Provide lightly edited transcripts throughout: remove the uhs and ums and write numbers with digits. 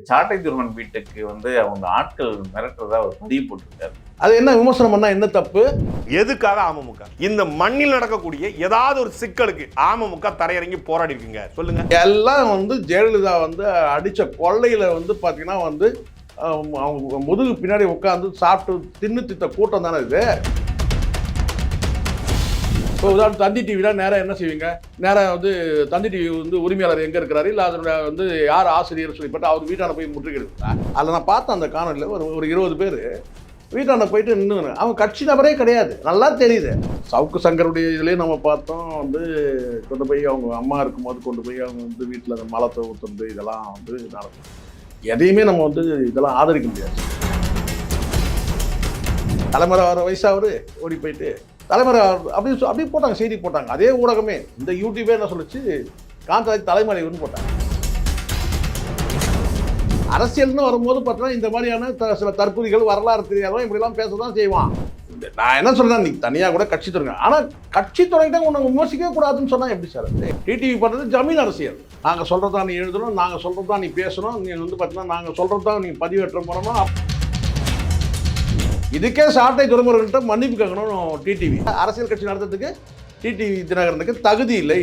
சாட்டை துருவன் வீட்டுக்கு வந்து அவங்க ஆட்கள் மிரட்டுறதா ஒரு பதிவு போட்டிருக்காரு. அது என்ன விமர்சனம் பண்ணா என்ன தப்பு? எதுக்காக அமமுக இந்த மண்ணில் நடக்கக்கூடிய ஏதாவது ஒரு சிக்கலுக்கு அமமுக தரையிறங்கி போராடி இருக்குங்க? சொல்லுங்க. எல்லாம் வந்து ஜெயலலிதா வந்து அடிச்ச கொள்ளையில வந்து பாத்தீங்கன்னா வந்து அவங்க முதுகு பின்னாடி உட்காந்து சாப்பிட்டு தின்னு தித்த கூட்டம் தானே இது. இப்போ உதாரணம் தந்தி டிவினா நேராக என்ன செய்வீங்க? நேராக வந்து தந்தி டிவி வந்து உரிமையாளர் எங்கே இருக்கிறாரு, இல்லை அதோட வந்து யார் ஆசிரியர் சொல்லிப்பட்டு அவர் வீட்டான போய் முற்றுகையிடுறா. அதில் நான் பார்த்தேன் அந்த காணொலியில் ஒரு 20 பேர் வீட்டான போயிட்டு நின்று அவங்க கட்சி நபரே கிடையாது, நல்லா தெரியுது. சவுக்கு சங்கருடைய இதுலேயே நம்ம பார்த்தோம் வந்து கொண்டு போய் அவங்க அம்மா இருக்கும்போது கொண்டு போய் அவங்க வந்து வீட்டில் அந்த மலத்தை ஊற்றுறது இதெல்லாம் வந்து நடக்கும். எதையுமே நம்ம வந்து இதெல்லாம் ஆதரிக்க முடியாது. தலைமுறை வர வயசாக ஓடி போயிட்டு தலைமுறை அப்படியே போட்டாங்க, செய்தி போட்டாங்க. அதே ஊடகமே இந்த யூடியூபே என்ன சொல்லிச்சு, காந்தராஜ் தலைமறைவுன்னு போட்டாங்க. அரசியல்னு வரும்போது பார்த்தீங்கன்னா இந்த மாதிரியான சில தற்புதிகள் வரலாறு தெரியாதவன் இப்படிலாம் பேச தான் செய்வான். நான் என்ன சொல்றேன், நீ தனியாக கூட கட்சி தொடங்க, ஆனால் கட்சி தொடங்கிட்டா உன்னை விமர்சிக்கவே கூடாதுன்னு சொன்னால் எப்படி சார்? டிடிவி பண்ணுறது ஜமீன் அரசியல். நாங்கள் சொல்கிறதா நீ எழுதணும், நாங்கள் சொல்கிறதா நீ பேசணும், நீ வந்து பார்த்தீங்கன்னா நாங்கள் சொல்கிறதா நீ பதிவேற்ற மூலமாக. இதுக்கே சாட்டை துறைமுருகன்ட்ட மன்னிப்பு கேட்கணும் டிடிவி. அரசியல் கட்சி நடத்துறதுக்கு டிடிவி தினகரனுக்கு தகுதி இல்லை.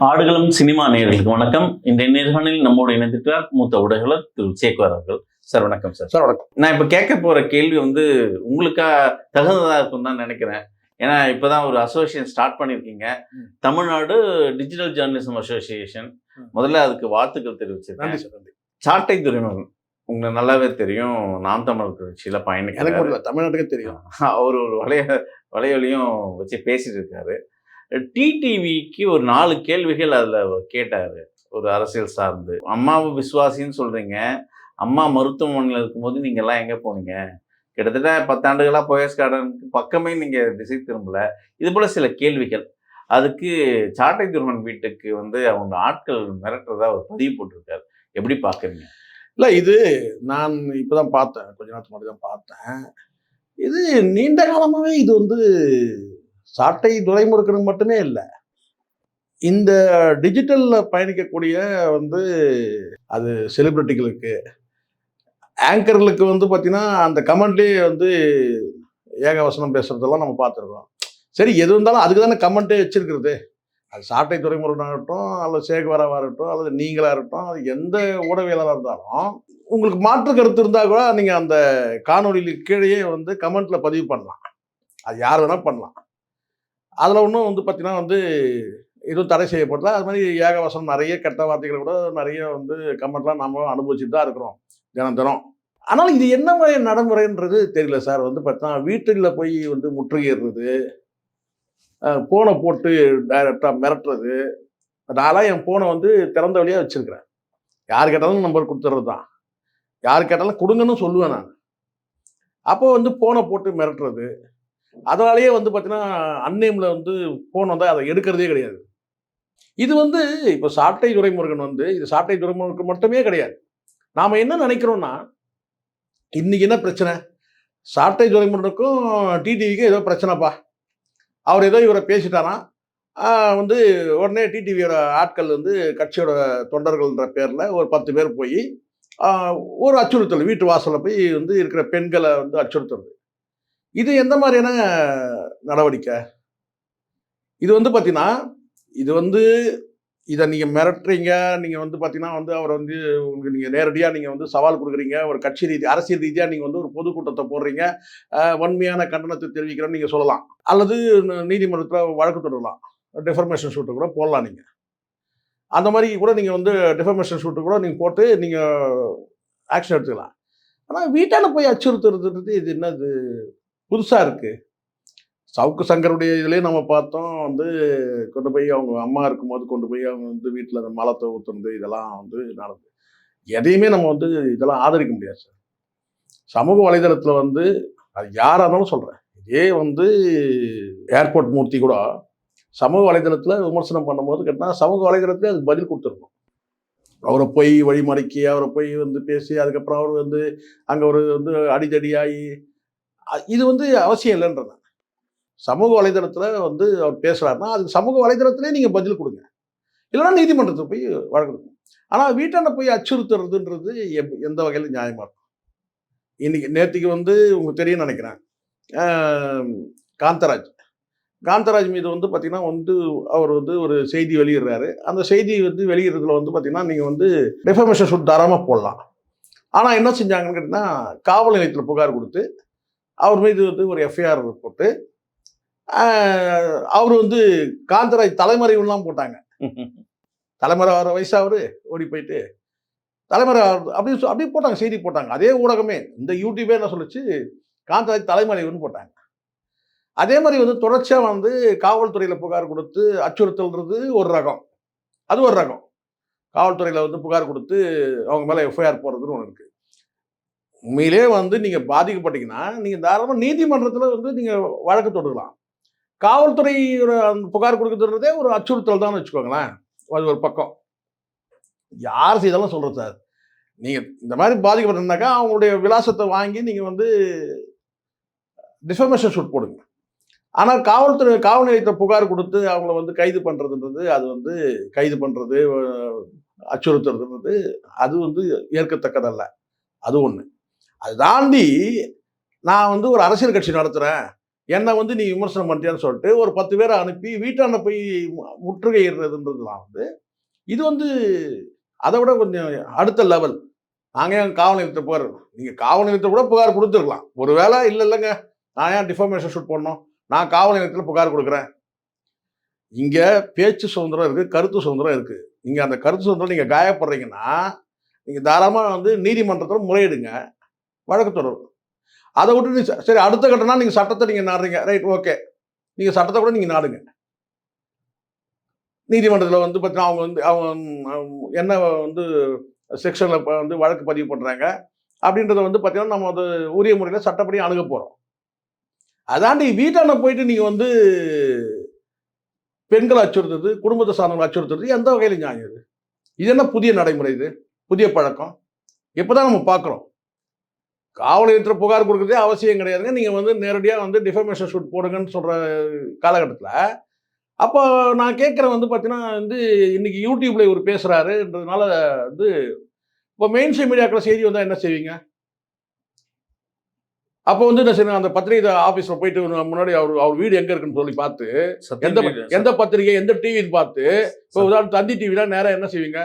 ஆடுகளம் சினிமா நேயர்களுக்கு வணக்கம். இன்றைய நேர்காணலில் நம்மோடு இணைந்திருக்கிறார் மூத்த ஊடகர் திரு சேக்குவார் அவர்கள். சார் வணக்கம். சார் வணக்கம். நான் இப்போ கேட்க போற கேள்வி வந்து உங்களுக்கா தகுந்ததா இருக்கும் தான் நினைக்கிறேன். ஏன்னா இப்போதான் ஒரு அசோசியேஷன் ஸ்டார்ட் பண்ணியிருக்கீங்க, தமிழ்நாடு டிஜிட்டல் ஜேர்னலிசம் அசோசியேஷன். முதல்ல அதுக்கு வாழ்த்துக்கள் தெரிவிச்சிருக்கேன். சாட்டை துரைமுருகன் உங்களுக்கு நல்லாவே தெரியும், நாம் தமிழர் கட்சியில பயணிக்க தமிழ்நாட்டுக்கே தெரியும். அவர் ஒரு வலையொலியும் வச்சு பேசிட்டு இருக்காரு. டிடிவிக்கு ஒரு 4 கேள்விகள் அதில் கேட்டாரு, ஒரு அரசியல் சார்ந்து. அம்மாவை விசுவாசின்னு சொல்றீங்க, அம்மா மருத்துவமனையில் இருக்கும்போது நீங்க எல்லாம் எங்க போனீங்க? கிட்டத்தட்ட 10 ஆண்டுகளாக போயஸ் கார்டனுக்கு பக்கமே நீங்கள் திசை திரும்பல. இது போல் சில கேள்விகள். அதுக்கு சாட்டை துருவன் வீட்டுக்கு வந்து அவங்க ஆட்கள் மிரட்டுறதா ஒரு பதிவு போட்டிருக்காரு. எப்படி பார்க்குறீங்க? இல்லை, இது நான் இப்போ தான் பார்த்தேன், கொஞ்ச நேரத்துக்கு முன்னாடி தான் பார்த்தேன். இது நீண்ட காலமாகவே இது வந்து சாட்டை துரைமுருகனுக்கு மட்டுமே இல்லை, இந்த டிஜிட்டலில் பயணிக்கக்கூடிய வந்து அது செலிபிரிட்டிகளுக்கு, ஆங்கர்களுக்கு வந்து பார்த்தீங்கன்னா அந்த கமெண்ட்லேயே வந்து ஏகவசனம் பேசுகிறதெல்லாம் நம்ம பார்த்துருக்கோம். சரி, எது இருந்தாலும் அதுக்கு தானே கமெண்ட்டே வச்சிருக்கிறது. அது சாட்டை துரைமுருகனாகட்டும், அல்லது சேகுவாராவாக இருக்கட்டும், அல்லது நீங்களாக இருக்கட்டும், அது எந்த ஊடகவியலாளராக இருந்தாலும் உங்களுக்கு மாற்று கருத்து இருந்தால் கூட நீங்கள் அந்த காணொலிக்கு கீழேயே வந்து கமெண்ட்டில் பதிவு பண்ணலாம். அது யார் வேணால் பண்ணலாம். அதில் ஒன்றும் வந்து பார்த்தீங்கன்னா வந்து எதுவும் தடை செய்யப்படல. அது மாதிரி ஏகவசனம் நிறைய கெட்ட வார்த்தைகளை கூட நிறைய வந்து கமெண்ட்லாம் நம்ம அனுபவிச்சுட்டு தான் இருக்கிறோம் தினம். ஆனால் இது என்ன மாதிரி நடைமுறைன்றது தெரியல சார். வந்து பார்த்தீங்கன்னா வீட்டில் போய் வந்து முற்றுகையிடுறது, ஃபோனை போட்டு டைரெக்டாக மிரட்டுறது. நான்லாம் என் ஃபோனை வந்து திறந்த வழியாக வச்சுருக்கிறேன். யார் கேட்டாலும் நம்பர் கொடுத்துறது தான், யார் கேட்டாலும் கொடுங்கன்னு சொல்லுவேன் நான். அப்போ வந்து ஃபோனை போட்டு மிரட்டுறது, அதனாலேயே வந்து பார்த்தீங்கன்னா அன்னேமில் வந்து ஃபோன் வந்தால் அதை எடுக்கிறதே கிடையாது. இது வந்து இப்போ சாட்டை துரைமுருகன் வந்து இது சாட்டை துரைமுருகன் மட்டுமே கிடையாது. நாம் என்ன நினைக்கிறோன்னா, இன்னைக்கு என்ன பிரச்சனை, சாட்டை துரைமுருகனுக்கும் டிடிவிக்கும் ஏதோ பிரச்சனைப்பா, அவர் ஏதோ இவரை பேசிட்டாராம், வந்து உடனே டிடிவியோட ஆட்கள் வந்து கட்சியோட தொண்டர்கள்ன்ற பேரில் ஒரு 10 பேர் போய் ஒரு அச்சுறுத்தல், வீட்டு வாசலில் போய் வந்து இருக்கிற பெண்களை வந்து அச்சுறுத்துறது. இது எந்த மாதிரியான நடவடிக்கை? இது வந்து பார்த்தீங்கன்னா இது வந்து இதை நீங்கள் மிரட்டுறீங்க, நீங்கள் வந்து பார்த்தீங்கன்னா வந்து அவரை வந்து உங்களுக்கு நீங்கள் நேரடியாக நீங்கள் வந்து சவால் கொடுக்குறீங்க, ஒரு கட்சி அரசியல் ரீதியாக நீங்கள் வந்து ஒரு பொதுக்கூட்டத்தை போடுறீங்க, வன்மையான கண்டனத்தை தெரிவிக்கிறோன்னு நீங்கள் சொல்லலாம், அல்லது நீதிமன்றத்தில் வழக்கு தொடரலாம், டிஃபர்மேஷன் ஷூட்டு கூட போடலாம். நீங்கள் அந்த மாதிரி கூட நீங்கள் வந்து டிஃபர்மேஷன் ஷூட்டு கூட நீங்கள் போட்டு நீங்கள் ஆக்ஷன் எடுத்துக்கலாம். ஆனால் வீட்டால் போய் அச்சுறுத்துறது இது என்னது புதுசாக இருக்குது? சவுக்கு சங்கருடைய இதுலேயே நம்ம பார்த்தோம் வந்து கொண்டு போய் அவங்க அம்மா இருக்கும்போது கொண்டு போய் அவங்க வந்து வீட்டில் அந்த மலத்தை ஊற்றுறது இதெல்லாம் வந்து நடக்குது. எதையுமே நம்ம வந்து இதெல்லாம் ஆதரிக்க முடியாது சார். சமூக வலைதளத்தில் வந்து அது யாராக இருந்தாலும் சொல்கிறேன், இதே வந்து ஏர்போர்ட் மூர்த்தி கூட சமூக வலைதளத்தில் விமர்சனம் பண்ணும்போது கேட்டால் சமூக வலைதளத்தில் அதுக்கு பதில் கொடுத்துருக்கோம். அவரை போய் வழிமறைக்கி அவரை போய் வந்து பேசி அதுக்கப்புறம் அவர் வந்து அங்கே ஒரு வந்து அடிதடியாகி இது வந்து அவசியம் இல்லைன்றேன். சமூக வலைதளத்துல வந்து அவர் பேசுறாருன்னா அதுக்கு சமூக வலைதளத்திலே நீங்க பதில் கொடுங்க, இல்லைன்னா நீதிமன்றத்துக்கு போய் வழக்கு கொடுங்க. ஆனா வீட்டாண்ட போய் அச்சுறுத்துறதுன்றது எந்த வகையில நியாயமா இருக்கும்? இன்னைக்கு நேற்றுக்கு வந்து உங்களுக்கு தெரியும் நினைக்கிறேன், காந்தராஜ் காந்தராஜ் மீது வந்து பார்த்தீங்கன்னா வந்து அவர் வந்து ஒரு செய்தி வெளியிடுறாரு. அந்த செய்தி வந்து வெளியிடுறதுல வந்து பார்த்தீங்கன்னா நீங்கள் வந்து டிஃபமேஷன் சூட் தாராளமாக போடலாம். ஆனால் என்ன செஞ்சாங்கன்னு கேட்டிங்கன்னா, காவல் நிலையத்தில் புகார் கொடுத்து அவர் மீது வந்து ஒரு எஃப்ஐஆர் போட்டு அவர் வந்து காந்தராஜ் தலைமறைவுலாம் போட்டாங்க. தலைமறை வர வயசு அவரு ஓடி போயிட்டு தலைமறை அப்படியே போட்டாங்க, செய்தி போட்டாங்க. அதே ஊடகமே இந்த யூடியூபே என்ன சொல்லுச்சு, காந்தராஜ் தலைமறைவுன்னு போட்டாங்க. அதே மாதிரி வந்து தொடர்ச்சியாக வந்து காவல்துறையில் புகார் கொடுத்து அச்சுறுத்தல்ன்றது ஒரு ரகம், அது ஒரு ரகம். காவல்துறையில் வந்து புகார் கொடுத்து அவங்க மேலே எஃப்ஐஆர் போடுறதுன்னு ஒன்று இருக்குது. உண்மையிலே வந்து நீங்கள் பாதிக்கப்பட்டீங்கன்னா நீங்கள் தாராளமாக நீதிமன்றத்தில் வந்து நீங்கள் வழக்கு தொடரலாம். காவல்துறை புகார் கொடுக்குறதே ஒரு அச்சுறுத்தல் தான் வச்சுக்கோங்களேன். அது ஒரு பக்கம். யார் செய்தாலும் சொல்கிறேன் சார், நீங்கள் இந்த மாதிரி பாதிக்கப்பட்டிருந்தாக்கா அவங்களுடைய விலாசத்தை வாங்கி நீங்கள் வந்து டிஃபமேஷன் சூட் போடுங்க. ஆனால் காவல் நிலையத்தில் புகார் கொடுத்து அவங்கள வந்து கைது பண்ணுறதுன்றது, அது வந்து கைது பண்ணுறது அச்சுறுத்துறதுன்றது அது வந்து ஏற்கத்தக்கதல்ல. அது ஒன்று. அது தாண்டி நான் வந்து ஒரு அரசியல் கட்சி நடத்துகிறேன், என்னை வந்து நீ விமர்சனம் பண்ணிட்டியான்னு சொல்லிட்டு ஒரு 10 பேரை அனுப்பி வீட்டாண்ட போய் முற்றுகையிடுறதுன்றதுலாம் வந்து இது வந்து அதை விட கொஞ்சம் அடுத்த லெவல். நாங்கள் ஏன் காவல் நிலையத்தை புகார், நீங்கள் காவல் நிலையத்தை கூட புகார் கொடுத்துருக்கலாம். ஒரு வேளை இல்லைங்க நான் ஏன் டிஃபமேஷன் ஷூட் பண்ணணும், நான் காவல் நிலையத்தில் புகார் கொடுக்குறேன். இங்கே பேச்சு சுதந்திரம் இருக்குது, கருத்து சுதந்திரம் இருக்குது. நீங்கள் அந்த கருத்து சுதந்திரம் நீங்கள் காயப்படுறீங்கன்னா நீங்கள் தாராளமாக வந்து நீதிமன்றத்தில் முறையிடுங்க, வழக்கு தொடரும். அதை விட்டு சரி அடுத்த கட்டம்னா நீங்கள் சட்டத்தை நீங்கள் நாடுறீங்க, ரைட் ஓகே, நீங்கள் சட்டத்தை கூட நீங்கள் நாடுங்க. நீதிமன்றத்தில் வந்து பார்த்தீங்கன்னா அவங்க என்ன வந்து செக்ஷனில் வந்து வழக்கு பதிவு பண்ணுறாங்க அப்படின்றத வந்து பார்த்தீங்கன்னா நம்ம அது உரிய முறையில் சட்டப்படி அணுக போகிறோம். அதாண்டி வீட்டாண்ட போயிட்டு நீங்கள் வந்து பெண்களை அச்சுறுத்துறது, குடும்பத்தை சார்ந்தவங்களை அச்சுறுத்துறது எந்த வகையில் நியாயம்? இது என்ன புதிய நடைமுறை? இது புதிய பழக்கம். எப்போதான் நம்ம பார்க்குறோம். காவல் நிலையத்தில் புகார் கொடுக்குறதே அவசியம் கிடையாதுங்க, நீங்கள் வந்து நேரடியாக வந்து டிஃபமேஷன் ஷூட் போடுங்கன்னு சொல்கிற காலகட்டத்தில் அப்போ நான் கேட்குறேன் வந்து பார்த்தீங்கன்னா வந்து இன்னைக்கு யூடியூப்பில் இவர் பேசுகிறாருன்றதுனால வந்து இப்போ மெயின் ஸ்ட்ரீம் மீடியாக்கள் செய்தி வந்தால் என்ன செய்வீங்க? அப்போ வந்து என்ன செய்யணும், அந்த பத்திரிகை ஆஃபீஸில் போயிட்டு முன்னாடி அவர் வீடு எங்கே இருக்குன்னு சொல்லி பார்த்து எந்த பத்திரிகை எந்த டிவின்னு பார்த்து, இப்போ உதாரணம் தந்தி டிவிலாம் நேராக என்ன செய்வீங்க,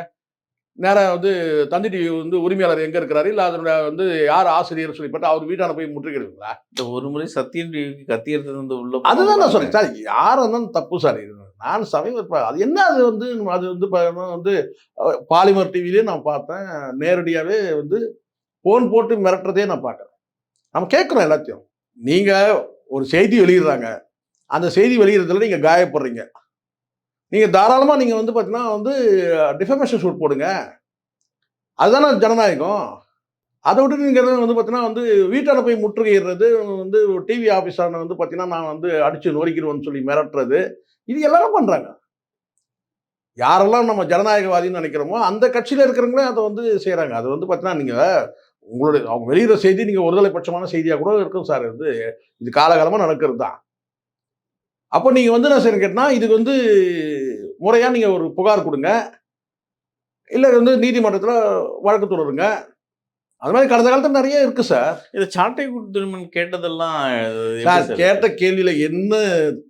நேராக வந்து தந்தி டிவி வந்து உரிமையாளர் எங்கே இருக்கிறாரு, இல்லை அதனுடைய வந்து யார் ஆசிரியர் சொல்லி பார்த்து அவர் வீட்டான போய் முற்றுகிறீங்களா? இந்த ஒரு முறை சத்தியம் டிவிக்கு கத்தியது வந்து உள்ள அதுதான் நான் சொல்றேன் சார், யார் இருந்தாலும் தப்பு சார். இது நான் சமீபத்தில் அது என்ன அது வந்து பாலிமர் டிவிலேயே நான் பார்த்தேன், நேரடியாகவே வந்து ஃபோன் போட்டு மிரட்டுறதே நான் பார்க்குறேன். நம்ம கேட்குறோம் எல்லாத்தையும். நீங்கள் ஒரு செய்தி வெளியிடுறாங்க, அந்த செய்தி வெளியிடுறதுல நீங்கள் காயப்படுறீங்க, நீங்கள் தாராளமாக நீங்கள் வந்து பார்த்தீங்கன்னா வந்து டிஃபமேஷன் ஷூட் போடுங்க, அதுதானே ஜனநாயகம். அதை விட்டு நீங்கள் வந்து பார்த்தீங்கன்னா வந்து வீட்டான போய் முற்றுகையிடுறது, வந்து டிவி ஆஃபீஸான வந்து பார்த்தீங்கன்னா நான் வந்து அடித்து நொறுக்கிடுவேன்னு சொல்லி மிரட்டுறது, இது எல்லாரும் பண்ணுறாங்க. யாரெல்லாம் நம்ம ஜனநாயகவாதின்னு நினைக்கிறோமோ அந்த கட்சியில் இருக்கிறவங்களே அதை வந்து செய்கிறாங்க. அது வந்து பார்த்தீங்கன்னா நீங்கள் உங்களுடைய அவங்க வெளியிட செய்தி நீங்கள் ஒருதலை பட்சமான செய்தியாக கூட இருக்கும் சார். இது காலகாலமாக நடக்கிறது தான். அப்போ நீங்கள் வந்து என்ன செய்யணும் கேட்டால், இதுக்கு வந்து முறையாக நீங்கள் ஒரு புகார் கொடுங்க, இல்லை வந்து நீதிமன்றத்தில் வழக்கு தொடருங்க. அது மாதிரி கடந்த காலத்தில் நிறைய இருக்கு சார். இது சாட்டை திருமணம் கேட்டதெல்லாம் சார் கேட்ட கேள்வியில் என்ன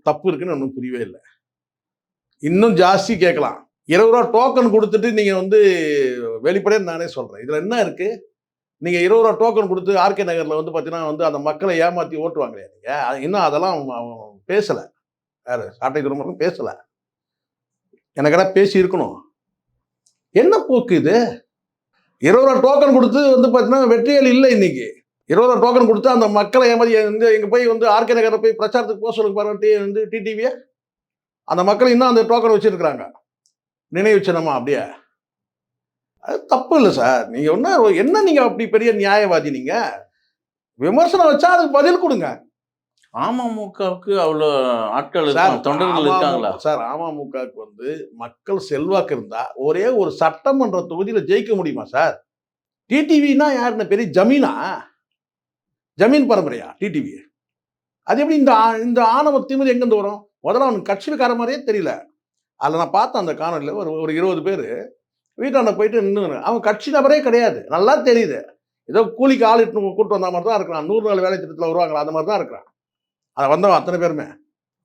தப்பு இருக்குன்னு ஒன்றும் புரியவே இல்லை. இன்னும் ஜாஸ்தி கேட்கலாம். 20 ரூபா டோக்கன் கொடுத்துட்டு நீங்கள் வந்து வெளிப்படையாக நானே சொல்கிறேன், இதில் என்ன இருக்குது? நீங்கள் 20 ரூபா டோக்கன் கொடுத்து ஆர்கே நகரில் வந்து பார்த்தீங்கன்னா வந்து அந்த மக்களை ஏமாற்றி ஓட்டுவாங்களே, நீங்கள் இன்னும் அதெல்லாம் பேசலை. யார் சாட்டை திருமணம் பேசலை, எனக்கெல்லாம் பேசி இருக்கணும். என்ன போக்கு இது? 20 ரூபா டோக்கன் கொடுத்து வந்து பார்த்தீங்கன்னா வெற்றிகள் இல்லை. இன்னைக்கு 20 ரூபா டோக்கன் கொடுத்து அந்த மக்களை ஏமாதி இங்கே போய் வந்து ஆர்கே நகரில் போய் பிரச்சாரத்துக்கு போக சொல்லுங்க பாருங்க, வந்து டிடிவியை அந்த மக்கள் இன்னும் அந்த டோக்கன் வச்சுருக்குறாங்க, நினைவு சின்னமா. அப்படியே அது தப்பு இல்லை சார். நீங்கள் என்ன நீங்கள் அப்படி பெரிய நியாயவாதி? நீங்கள் விமர்சனம் வச்சா அதுக்கு பதில் கொடுங்க. அமமுகவுக்கு அவ்வளோ ஆட்கள் தொண்டர்கள் இருக்காங்களா சார்? அமமுகவுக்கு வந்து மக்கள் செல்வாக்கு இருந்தா ஒரே ஒரு சட்டமன்ற தொகுதியில் ஜெயிக்க முடியுமா சார்? டிடிவினா யாருன்னு பெரிய ஜமீனா? ஜமீன் பரம்பரையா டிடிவி? அது எப்படி இந்த ஆணவ திமிரு எங்கேருந்து வரும்? முதல்ல அவனுக்கு கட்சிக்கார மாதிரியே தெரியல. அதில் நான் பார்த்தேன் அந்த காணொலியில் ஒரு 20 பேர் வீட்டாண்ட போயிட்டு நின்று, அவன் கட்சி நபரே கிடையாது, நல்லா தெரியுது. ஏதோ கூலிக்கு ஆள் இட்டு கூட்டு வந்த மாதிரி தான் இருக்கிறான். 100 நாள் வேலை திட்டத்தில் வருவாங்களா அந்த மாதிரி தான் இருக்கிறான். அதை வந்தவன் அத்தனை பேருமே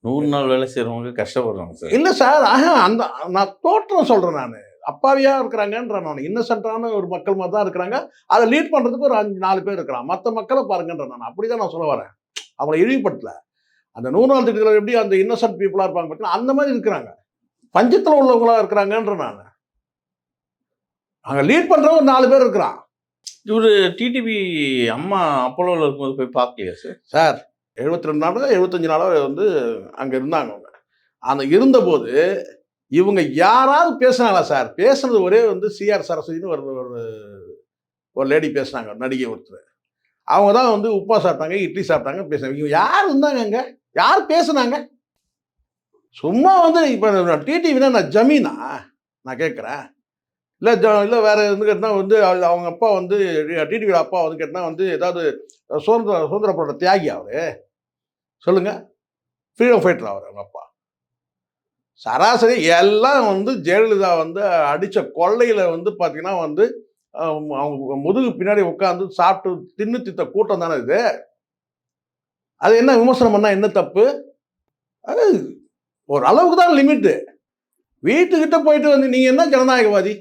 100 நாள் வேலை செய்கிறவங்க கஷ்டப்படுறாங்க சார். இல்லை சார், அந்த நான் தோற்றம் சொல்கிறேன். நான் அப்பாவியாக இருக்கிறாங்கன்ற, நான் இன்னசென்ட்டான ஒரு மக்கள் மாதிரி தான் இருக்கிறாங்க. அதை லீட் பண்ணுறதுக்கு ஒரு 4 பேர் இருக்கிறான். மற்ற மக்களை பாருங்கன்ற, நான் அப்படி தான் நான் சொல்ல வரேன். அவங்களை இழிவுபடுத்தல. அந்த 100 நாள் திட்டத்தில் எப்படி அந்த இன்னசென்ட் பீப்புளாக இருப்பாங்க பார்த்தீங்கன்னா, அந்த மாதிரி இருக்கிறாங்க. பஞ்சத்தில் உள்ளவங்களா இருக்கிறாங்கன்ற. நான் அங்கே லீட் பண்ணுறவங்க ஒரு 4 பேர் இருக்கிறான். இவர் டிடிவி அம்மா அப்போலோவில் இருக்கும்போது போய் பார்க்கலையா சார்? சார் 72 நாளோ 75 நாளோ வந்து அங்கே இருந்தாங்க. அவங்க அந்த இருந்தபோது இவங்க யாராவது பேசுனாங்களா சார்? பேசுனது ஒரே வந்து சிஆர் சரஸ்வதினு ஒரு லேடி பேசுனாங்க, நடிகை ஒருத்தர். அவங்க தான் வந்து உப்பா சாப்பிட்டாங்க, இட்லி சாப்பிட்டாங்க, பேசுனாங்க. இவங்க யார் இருந்தாங்க அங்கே? யார் பேசுனாங்க? சும்மா வந்து இப்போ டிடிவினா நான் ஜமீனா நான் கேட்குறேன். இல்லை வேற எதுன்னு கேட்டால் வந்து அவங்க அப்பா வந்து டிடிவியோட அப்பா வந்து கேட்டால் வந்து ஏதாவது சுதந்திர போராட்ட தியாகி அவரு சொல்லுங்க, ஃப்ரீடம் ஃபைட்டர் அவர் அவங்க அப்பா. சராசரி எல்லாம் வந்து ஜெயலலிதா வந்து அடித்த கொள்ளையில் வந்து பார்த்தீங்கன்னா வந்து அவங்க முதுகு பின்னாடி உட்காந்து சாப்பிட்டு தின்னு தித்த கூட்டம் தானே இது. அது என்ன விமர்சனம் பண்ணால் என்ன தப்பு? அது ஒரு அளவுக்கு தான் லிமிட்டு. வீட்டுக்கிட்ட போயிட்டு வந்து நீங்கள் என்ன ஜனநாயகவாதி?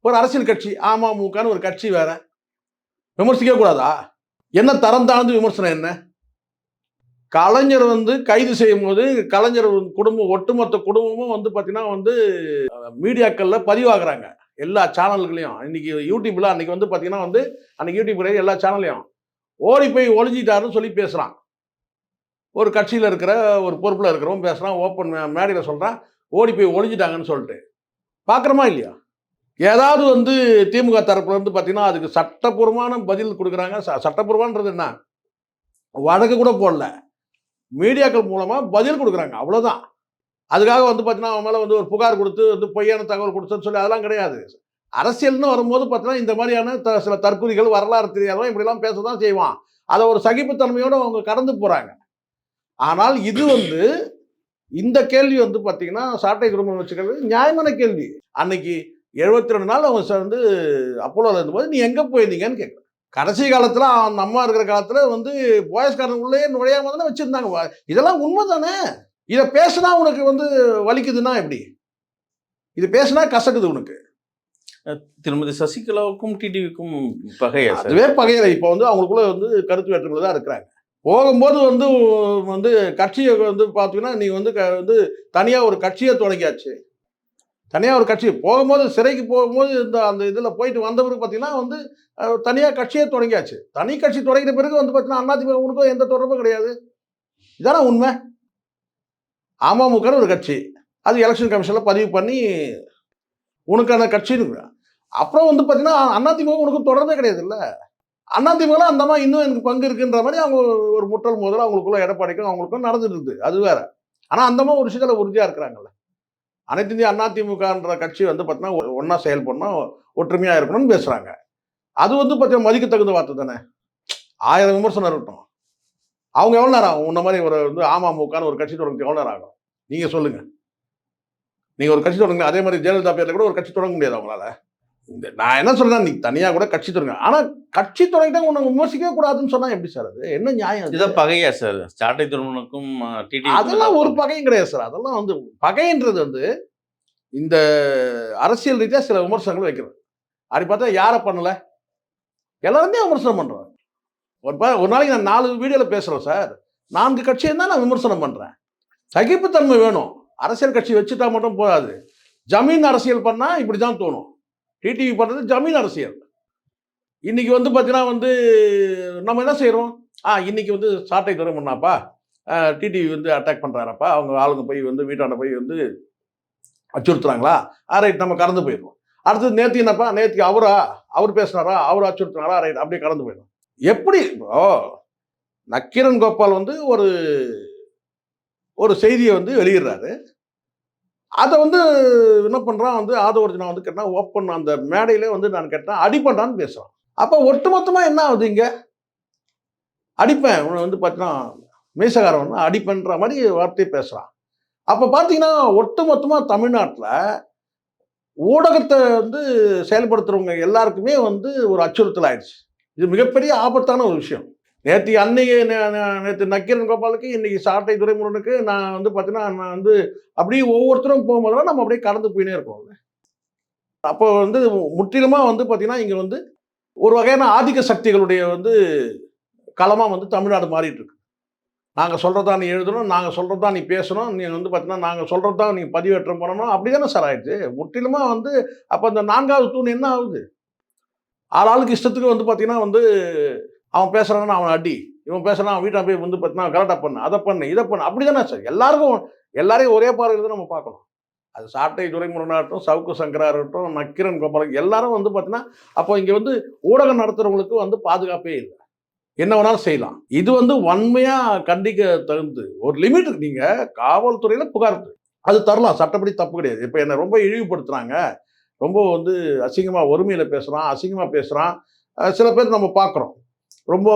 ஒரு அரசியல் கட்சி அமமுகன்னு ஒரு கட்சி வேற விமர்சிக்க கூடாதா? என்ன தரம் தாழ்ந்து விமர்சனம்? என்ன கலைஞர் வந்து கைது செய்யும் போது கலைஞர் குடும்பம் ஒட்டுமொத்த குடும்பமும் வந்து பார்த்தீங்கன்னா வந்து மீடியாக்களில் பதிவாகிறாங்க, எல்லா சேனல்களையும். இன்னைக்கு யூடியூப்ல அன்னைக்கு வந்து பார்த்தீங்கன்னா வந்து அன்னைக்கு யூடியூப்ல எல்லா சேனல்லையும் ஓடி போய் ஒளிஞ்சிட்டாருன்னு சொல்லி பேசுகிறான். ஒரு கட்சியில் இருக்கிற ஒரு பொறுப்பில் இருக்கிறவன் பேசுகிறான், ஓப்பன் மேடையில் சொல்கிறான் ஓடி போய் ஒளிஞ்சிட்டாங்கன்னு சொல்லிட்டு. பார்க்குறோமா இல்லையா? ஏதாவது வந்து திமுக தரப்புல இருந்து பார்த்தீங்கன்னா அதுக்கு சட்டப்பூர்வமான பதில் கொடுக்குறாங்க. சட்டப்பூர்வன்றது என்ன, வழக்கு கூட போடல, மீடியாக்கள் மூலமாக பதில் கொடுக்குறாங்க, அவ்வளோதான். அதுக்காக வந்து பார்த்தீங்கன்னா அவன் மேலே வந்து ஒரு புகார் கொடுத்து வந்து பொய்யான தகவல் கொடுத்துன்னு சொல்லி அதெல்லாம் கிடையாது. அரசியல்னு வரும்போது பார்த்தீங்கன்னா இந்த மாதிரியான சில தற்கொலைகள் வரலாறு தெரியாதவன் இப்படிலாம் பேச தான் செய்வான். அதை ஒரு சகிப்புத்தன்மையோடு அவங்க கடந்து போகிறாங்க. ஆனால் இது வந்து இந்த கேள்வி வந்து பார்த்தீங்கன்னா சாட்டை குடும்பம் வச்சுக்கிறது நியாயமான கேள்வி. அன்னைக்கு 72 நாள் அவங்க வந்து அப்போலோவில் இருந்தபோது நீ எங்கே போயிருந்தீங்கன்னு கேட்குறேன். கடைசி காலத்தில் அந்த அம்மா இருக்கிற காலத்தில் வந்து போயஸ்காரன் உள்ளே நுழையாம தானே வச்சுருந்தாங்க. இதெல்லாம் உண்மை தானே? இதை பேசுனா உனக்கு வந்து வலிக்குதுன்னா எப்படி? இது பேசுனா கசக்குது உனக்கு. திருமதி சசிகலாவுக்கும் டிடிவிக்கும் பகையா? அதுவே பகையில. இப்போ வந்து அவங்களுக்குள்ள வந்து கருத்து வேற்றுமையில் தான் இருக்கிறாங்க. போகும்போது வந்து கட்சியை வந்து பார்த்தீங்கன்னா நீ வந்து தனியாக ஒரு கட்சியை தொடங்கியாச்சு. தனியாக ஒரு கட்சி போகும்போது சிறைக்கு போகும்போது அந்த இதில் போயிட்டு வந்த பிறகு பார்த்தீங்கன்னா வந்து தனியாக கட்சியே தொடங்கியாச்சு. தனி கட்சி தொடங்கின பிறகு வந்து பார்த்தீங்கன்னா அதிமுக உனக்கும் எந்த தொடர்பும் கிடையாது. இதான உண்மை. அமமுகன்னு ஒரு கட்சி, அது எலெக்ஷன் கமிஷனில் பதிவு பண்ணி உனக்கான கட்சின்னு. அப்புறம் வந்து பார்த்தீங்கன்னா அதிமுக உனக்கு தொடர்பே கிடையாது. இல்லை அதிமுகலாம் அந்த மாதிரி இன்னும் எனக்கு பங்கு இருக்குன்ற மாதிரி அவங்க ஒரு முட்டல் மோதல் அவங்களுக்குள்ள எடப்பாடிக்கும் அவங்களுக்கும் நடந்துட்டு இருக்குது. அது வேற. ஆனால் அந்த மாதிரி ஒரு விஷயத்தில் உறுதியாக இருக்கிறாங்கல்ல. அனைத்து இந்திய அதிமுகன்ற கட்சி வந்து பார்த்தீங்கன்னா ஒன்றா செயல்படணும், ஒற்றுமையாக இருக்கணும்னு பேசுகிறாங்க. அது வந்து பார்த்தீங்கன்னா மதிக்க தகுந்த வார்த்தை தானே. 1000 விமர்சனம் இருக்கட்டும். அவங்க எவ்வளோ நேரம் ஆகும்? உன்ன மாதிரி ஒரு வந்து அமமுகன்னு ஒரு கட்சி தொடங்க எவ்வளோ நேரம் ஆகும்? நீங்கள் சொல்லுங்கள். நீங்கள் ஒரு கட்சி தொடங்க, அதே மாதிரி ஜெயலலிதா பேரில் கூட ஒரு கட்சி தொடங்க முடியாது அவங்களால. நான் என்ன சொல்றேன், நீ தனியாக கூட கட்சி தொடங்க, ஆனால் கட்சி தொடங்கிட்டா உன்னை விமர்சிக்கவே கூடாதுன்னு சொன்னால் எப்படி சார்? அது என்ன நியாயம்? இதான் பகையா சார்? சாட்டை துருவனுக்கும் அதெல்லாம் ஒரு பகையும் கிடையாது சார். அதெல்லாம் வந்து பகைன்றது வந்து இந்த அரசியல் ரீதியாக சில விமர்சனங்கள் வைக்கிறது. அப்படி பார்த்தா யாரை பண்ணல? எல்லாருமே விமர்சனம் பண்றோம். ஒரு நாளைக்கு நான் 4 வீடியோவில் பேசுகிறேன் சார். 4 கட்சியை தான் நான் விமர்சனம் பண்ணுறேன். சகிப்புத்தன்மை வேணும். அரசியல் கட்சி வச்சுட்டா மட்டும் போதாது. ஜமீன் அரசியல் பண்ணால் இப்படி தான் தோணும். டிடிவி பண்ணுறது ஜமீன் அரசியல். இன்னைக்கு வந்து பார்த்தீங்கன்னா வந்து நம்ம என்ன செய்கிறோம்? இன்னைக்கு வந்து சாட்டை துறை பண்ணாப்பா, டிடிவி வந்து அட்டாக் பண்ணுறாரப்பா, அவங்க ஆளுங்க போய் வந்து வீட்டாண்ட போய் வந்து அச்சுறுத்துறாங்களா, ரைட் நம்ம கடந்து போயிடுவோம். அடுத்தது நேற்று என்னப்பா, நேற்றுக்கு அவர் பேசுனாரா, அவர் அச்சுறுத்துனாரா, ரைட் அப்படியே கடந்து போயிடும். எப்படி நக்கீரன் கோபால் வந்து ஒரு செய்தியை வந்து வெளியிடுறாரு. அதை வந்து என்ன பண்ணுறான் வந்து ஆதவர்ஜனா வந்து கேட்டால் ஓப்பன் அந்த மேடையிலே வந்து நான் கேட்டேன் அடி பண்ணுறான்னு பேசுகிறான். அப்போ ஒட்டுமொத்தமாக என்ன ஆகுது? இங்கே அடிப்பேன் இவனை வந்து பார்த்தீங்கன்னா மீசகாரன் அடிப்பேன்ற மாதிரி வார்த்தையை பேசுகிறான். அப்போ பார்த்தீங்கன்னா ஒட்டுமொத்தமாக தமிழ்நாட்டில் ஊடகத்தை வந்து செயல்படுத்துகிறவங்க எல்லாருக்குமே வந்து ஒரு அச்சுறுத்தல் ஆயிடுச்சு. இது மிகப்பெரிய ஆபத்தான ஒரு விஷயம். நேற்று நக்கீரன் கோபாலுக்கு, இன்னைக்கு சாட்டை துரைமுருகனுக்கு நான் வந்து பார்த்தீங்கன்னா, நான் வந்து அப்படியே ஒவ்வொருத்தரும் போகும்போதெல்லாம் நம்ம அப்படியே கடந்து போயினே இருக்கோம்ல. அப்போ வந்து முற்றிலுமாக வந்து பார்த்தீங்கன்னா, இங்கே வந்து ஒரு வகையான ஆதிக்க சக்திகளுடைய வந்து களமாக வந்து தமிழ்நாடு மாறிட்டு இருக்கு. நாங்கள் சொல்கிறதா நீ எழுதணும், நாங்கள் சொல்கிறது தான் நீ பேசணும், நீ வந்து பார்த்தீங்கன்னா நாங்கள் சொல்கிறது தான் நீ பதிவேற்றம் பண்ணணும், அப்படி தானே சார் ஆயிடுச்சு. முற்றிலுமாக வந்து அப்போ அந்த 4வது தூண் என்ன ஆகுது? ஆளாளுக்கு இஷ்டத்துக்கு வந்து பார்த்தீங்கன்னா வந்து அவன் பேசுகிறான்னா அவன் அடி, இவன் பேசுகிறான் அவன் வீட்டை போய் வந்து பார்த்தீங்கன்னா கரெக்டாக பண்ணு, அதை பண்ணு, இதை பண்ணு, அப்படி தானே சார். எல்லாரையும் ஒரே பார்வையில் தான் நம்ம பார்க்கணும். அது சாட்டை துரைமுருகனாகட்டும், சவுக்கு சங்கரா இருக்கட்டும், நக்கீரன் கோபாலன் எல்லாரும் வந்து பார்த்தீங்கன்னா, அப்போ இங்கே வந்து ஊடகம் நடத்துகிறவங்களுக்கு வந்து பாதுகாப்பே இல்லை. என்ன வேணாலும் செய்யலாம். இது வந்து வன்மையாக கண்டிக்க தகுந்து ஒரு லிமிட். நீங்கள் காவல்துறையில் புகார் அது தரலாம், சட்டப்படி தப்பு கிடையாது. இப்போ என்னை ரொம்ப இழிவுபடுத்துகிறாங்க, ரொம்ப வந்து அசிங்கமாக ஒருமையில் பேசுகிறான், அசிங்கமாக பேசுகிறான், சில பேர் நம்ம பார்க்குறோம். ரொம்ப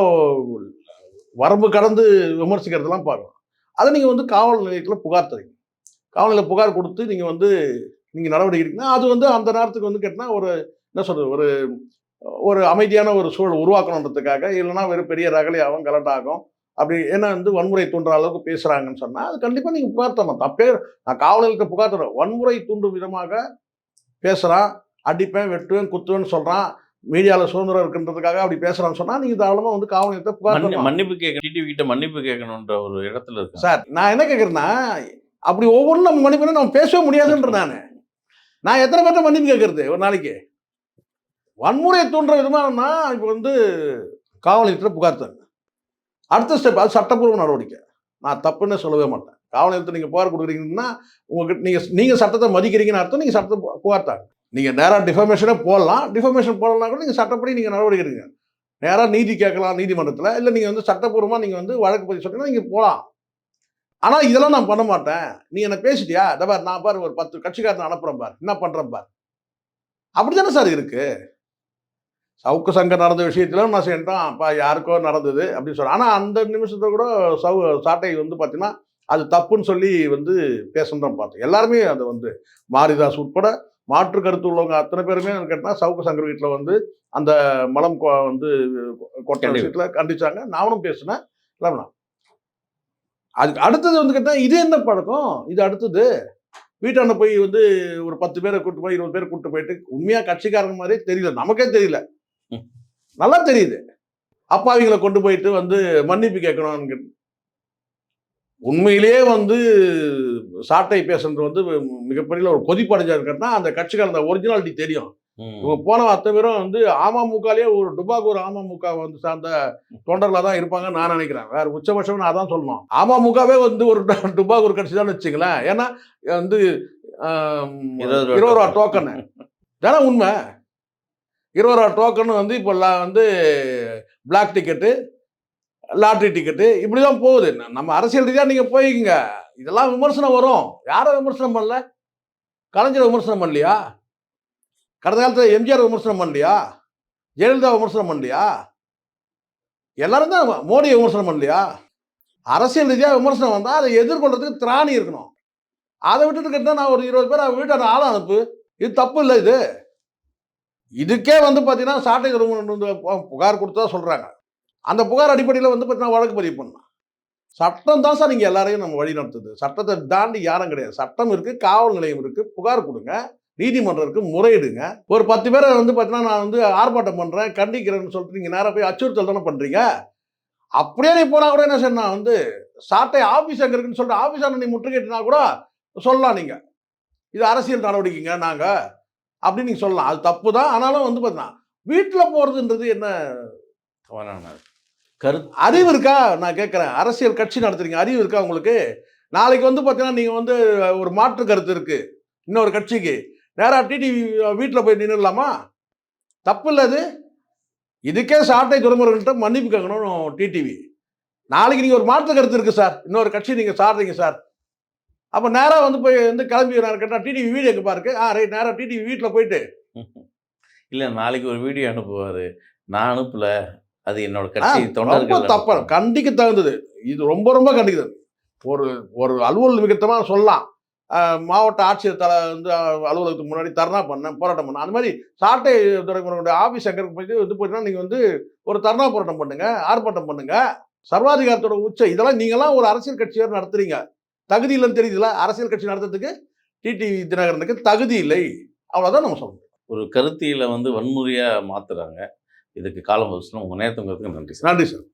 வரம்பு கடந்து விமர்சிக்கிறதெல்லாம் பார்க்குறோம். அதை நீங்கள் வந்து காவல் நிலையத்தில் புகார் தரீங்க. காவல் நிலையம் புகார் கொடுத்து நீங்கள் வந்து நீங்கள் நடவடிக்கை எடுக்கணும். அது வந்து அந்த நேரத்துக்கு வந்து கேட்டால் ஒரு என்ன சொல்கிறது, ஒரு அமைதியான ஒரு சூழல் உருவாக்கணுன்றதுக்காக, இல்லைன்னா வெறும் பெரிய ரகலையாகும் கலட்டாகும் அப்படி ஏன்னா வந்து வன்முறை தூண்டுற அளவுக்கு பேசுகிறாங்கன்னு சொன்னால் அது கண்டிப்பாக நீங்கள் புகார் தரணும். தப்பே நான் காவல் நிலையத்தை புகார் தரேன். வன்முறை தூண்டும் விதமாக பேசுகிறான், அடிப்பேன், வெட்டுவேன், குத்துவேன்னு சொல்கிறான், மீடியாவில் சுதந்திரம் இருக்குன்றதுக்காக அப்படி பேசுகிறான்னு சொன்னால் நீங்கள் தாராளமாக வந்து காவல் நிலையத்தை புகார் தரணும். மன்னிப்பு கேட்க டிடிவி கிட்ட மன்னிப்பு கேட்கணுன்ற ஒரு இடத்துல இருக்கு சார். நான் என்ன கேட்குறேன்னா, அப்படி ஒவ்வொன்றும் நம்ம மன்னிப்பு நம்ம பேசவே முடியாதுன்ற நான் எத்தனை பேர்ட்ட மன்னிப்பு கேட்கறது ஒரு நாளைக்கு? வன்முறையை தூண்டுற விதமாகனா இப்போ வந்து காவல் நிலையத்தில் புகார் தருங்க. அடுத்த ஸ்டெப் அது சட்டப்பூர்வ நடவடிக்கை. நான் தப்புன்னு சொல்லவே மாட்டேன். காவல் நிலையத்தில் நீங்கள் புகார் கொடுக்குறீங்கன்னா உங்களுக்கு நீங்கள் சட்டத்தை மதிக்கிறீங்கன்னு அர்த்தம். நீங்கள் சட்டத்தை புகார் தாங்க. நீங்கள் நேராக டிஃபர்மேஷனே போடலாம். டிஃபர்மேஷன் போடலாம் கூட நீங்கள் சட்டப்படி நீங்கள் நடவடிக்கை எடுங்க. நேராக நீதி கேட்கலாம் நீதிமன்றத்தில். இல்லை நீங்கள் வந்து சட்டப்பூர்வமாக நீங்கள் வந்து வழக்கு பதிவு சொன்னீங்கன்னா நீங்கள் போகலாம். ஆனால் இதெல்லாம் நான் பண்ண மாட்டேன். நீ என்ன பேசிட்டியா, இதை பார் நான் பார் ஒரு 10 கட்சிக்காரனை அனுப்புகிறேன் பார், என்ன பண்ணுறேன் பார், அப்படி தானே சார் இருக்கு. சவுக்கு சங்கர் நடந்த விஷயத்துல நான் சொல்லிட்டேன், அப்பா யாருக்கோ நடந்தது அப்படின்னு சொல்கிறேன். ஆனால் அந்த நிமிஷத்தை கூட சாட்டை வந்து பார்த்தீங்கன்னா அது தப்புன்னு சொல்லி வந்து பேசணும் பார்த்தோம். எல்லாருமே அதை வந்து மாரிதாஸ் உட்பட மாற்று கருத்து உள்ளவங்க அத்தனை பேருமே கேட்டால் சவுக்கு சங்கர் வீட்டில் வந்து அந்த மலம் வந்து கொட்ட விஷயத்தில் கண்டிச்சாங்க. நானும் பேசினேன். இல்லைண்ணா அதுக்கு அடுத்தது வந்து கேட்டால் இது என்ன பழக்கம், இது அடுத்தது வீட்டாண்ட போய் வந்து ஒரு 10 பேரை கூப்பிட்டு போய் 20 பேரை கூப்பிட்டு போயிட்டு உண்மையாக கட்சிக்காரங்க மாதிரியே தெரியல, நமக்கே தெரியல, நல்லா தெரியுது. அப்பாவிங்களை கொண்டு போயிட்டு வந்து மன்னிப்பு கேட்கணும். உண்மையிலேயே வந்து சாட்டை பேசுறது வந்து மிகப்பெரிய ஒரு கொதிப்படைஞ்சா இருக்கா அந்த கட்சிக்கார அந்த ஒரிஜினாலிட்டி தெரியும். இவங்க போன அத்தனை பேரும் வந்து அமமுகலேயே ஒரு டுபாகூர் அமமுக வந்து சார்ந்த தொண்டர்களாக தான் இருப்பாங்கன்னு நான் நினைக்கிறேன். வேற உச்சபட்சம் நான் அதான் சொல்லணும். அமமுகவே வந்து ஒரு டுபாகூர் கட்சி தான் வச்சுங்களேன். ஏன்னா வந்து 20 ரூபா டோக்கனு தானே உண்மை. 20 ரூபா டோக்கன் வந்து இப்போ வந்து பிளாக் டிக்கெட்டு, லாட்ரி டிக்கெட்டு இப்படி தான் போகுது. நம்ம அரசியல் ரீதியாக நீங்கள் போய்க்குங்க, இதெல்லாம் விமர்சனம் வரும். யாரை விமர்சனம் பண்ணல? கலைஞர் விமர்சனம் பண்ணலையா? கடந்த காலத்தில் எம்ஜிஆர் விமர்சனம் பண்ணலையா? ஜெயலலிதா விமர்சனம் பண்ணலையா? எல்லாரும் தான் மோடியை விமர்சனம் பண்ணலையா? அரசியல் ரீதியாக விமர்சனம் வந்தால் அதை எதிர்கொள்றதுக்கு திராணி இருக்கணும். அதை விட்டுட்டு கேட்டால் நான் ஒரு 20 பேர் அவங்க வீட்டை ஆளை அனுப்பு, இது தப்பு இல்லை. இதுக்கே வந்து பார்த்தீங்கன்னா சாட்டை புகார் கொடுத்தா சொல்கிறாங்க. அந்த புகார் அடிப்படையில் வந்து பார்த்தீங்கன்னா வழக்கு பதிவு பண்ணலாம். சட்டம் தான் சார் நீங்கள் எல்லாரையும் நம்ம வழி நடத்துது. சட்டத்தை தாண்டி யாரும் கிடையாது. சட்டம் இருக்குது, காவல் நிலையம் இருக்குது, புகார் கொடுங்க, நீதிமன்றம் இருக்குது, முறையிடுங்க. ஒரு 10 பேரை வந்து பார்த்தீங்கன்னா நான் வந்து ஆர்ப்பாட்டம் பண்ணுறேன், கண்டிக்கிறேன்னு சொல்லிட்டு நீங்கள் நேராக போய் அச்சுறுத்தல் தானே பண்ணுறீங்க. அப்படியே நீ போனால் கூட என்ன சார், நான் வந்து சாட்டை ஆஃபீஸ் எங்கே இருக்குன்னு சொல்லிட்டு ஆஃபீஸான நீ முற்றுகையிட்டுனா கூட சொல்லலாம். நீங்கள் இது அரசியல் நடவடிக்கைங்க நாங்கள் அப்படின்னு நீங்கள் சொல்லலாம். அது தப்பு தான். ஆனாலும் வந்து பார்த்தீங்கன்னா வீட்டில் போகிறதுன்றது என்ன கருத்து அறிவு இருக்கா நான் கேட்குறேன். அரசியல் கட்சி நடத்துறீங்க, அறிவு இருக்கா உங்களுக்கு? நாளைக்கு வந்து பார்த்தீங்கன்னா நீங்கள் வந்து ஒரு மாற்று கருத்து இருக்குது இன்னொரு கட்சிக்கு, நேராக டிடிவி வீட்டில் போய் நின்றுடலாமா? தப்பு இல்லை அது. இதுக்கே சாட்டை துறைமுறைகள்கிட்ட மன்னிப்பு கேட்கணும் டிடிவி. நாளைக்கு நீங்கள் ஒரு மாற்று கருத்து இருக்குது சார், இன்னொரு கட்சி நீங்கள் சாடுறீங்க சார், அப்போ நேராக வந்து போய் வந்து கிளம்பி நான் கேட்டால் டிடிவி வீடியோ எங்கே பாருக்கு? ரைட், நேராக டிடிவி வீட்டில் போயிட்டு இல்லை நாளைக்கு ஒரு வீடியோ அனுப்புவார், நான் அனுப்பலை அது என்னோட கட்சி ரொம்ப தொண்டர்கள் தப்பு, கண்டிக்க தகுந்தது. இது ரொம்ப ரொம்ப கண்டிக்கிறது. ஒரு ஒரு அலுவல் நிமித்தமாக சொல்லலாம். மாவட்ட ஆட்சியர் வந்து அலுவலகத்துக்கு முன்னாடி தர்ணா பண்ணேன், போராட்டம் பண்ணேன். அந்த மாதிரி சாட்டை துறைமுருகனுடைய ஆஃபீஸ் எங்கே போயிட்டு போயிட்டுனா நீங்கள் வந்து ஒரு தர்ணா போராட்டம் பண்ணுங்க, ஆர்ப்பாட்டம் பண்ணுங்க. சர்வாதிகாரத்தோட உச்சம் இதெல்லாம். நீங்களாம் ஒரு அரசியல் கட்சியார் நடத்துறீங்க, தகுதி இல்லைன்னு தெரியுதுல. அரசியல் கட்சி நடத்துறதுக்கு டிடிவி தினகரனுக்கு தகுதி இல்லை, அவ்வளோதான் நம்ம சொல்லணும். ஒரு கருத்தியலை வந்து வன்முறையாக மாற்றுறாங்க. இதுக்கு காலம் வசனம் உங்கள் நேரத்துக்கு நன்றி சார். நன்றி சார்.